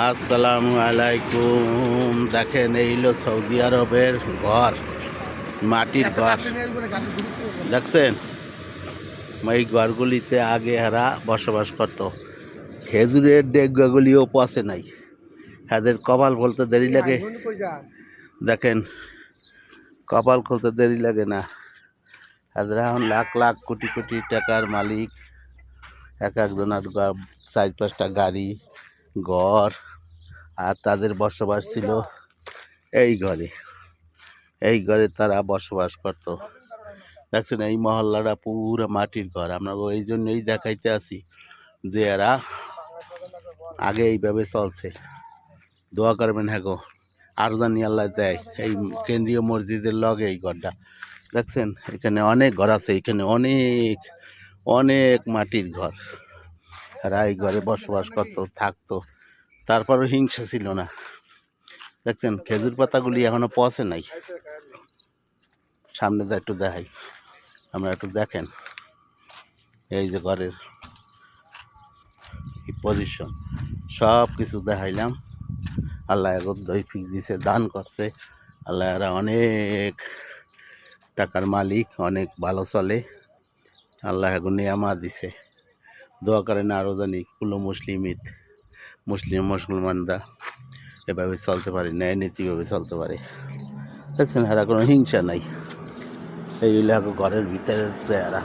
আসসালামু আলাইকুম। দেখেন এই হলো সৌদি আরবের ঘর, মাটির ঘর। দেখছেন এই ঘরগুলিতে আগে এরা বসবাস করত। খেজুরের ডেগুলিও পচে নাই, এদের কপাল বলতে দেরি লাগে। দেখেন কপাল খুলতে দেরি লাগে না। এদের এখন লাখ লাখ কোটি কোটি টাকার মালিক। এক একজনের 4-5টা গাড়ি, ঘর। আর তাদের বসবাস ছিল এই ঘরে। এই ঘরে তারা বসবাস করত। দেখছেন এই মহল্লাটা পুরো মাটির ঘর। আমরা এই জন্যই দেখাইতে আছি যে এরা আগে এইভাবে চলছে। দোয়া করবেন। হ্যাঁ গো, আর জানি আল্লাহ দেয়। এই কেন্দ্রীয় মসজিদের লগে এই ঘরটা দেখছেন। এখানে অনেক ঘর আছে, এখানে অনেক অনেক মাটির ঘর। এরা এই ঘরে বসবাস করতো, থাকতো। তারপরও হিংসা ছিল না। দেখছেন খেজুর পাতাগুলি এখনো পচে নাই। সামনে তো একটু দেখাই, আমরা একটু দেখেন এই যে ঘরের পজিশন, সব কিছু দেখাইলাম। আল্লাহ এখন দৈফিক দিছে, দান করছে। আল্লাহ এরা অনেক টাকার মালিক, অনেক ভালো চলে। আল্লাহ এখন নিয়ামা দিছে। দোয়া করেন আরও জানি কুলো মুসলমানরা এভাবে চলতে পারে, ন্যায় নীতিভাবে চলতে পারে। দেখছেন এরা কোনো হিংসা নাই। এই হইলে ঘরের ভিতরে চেহারা।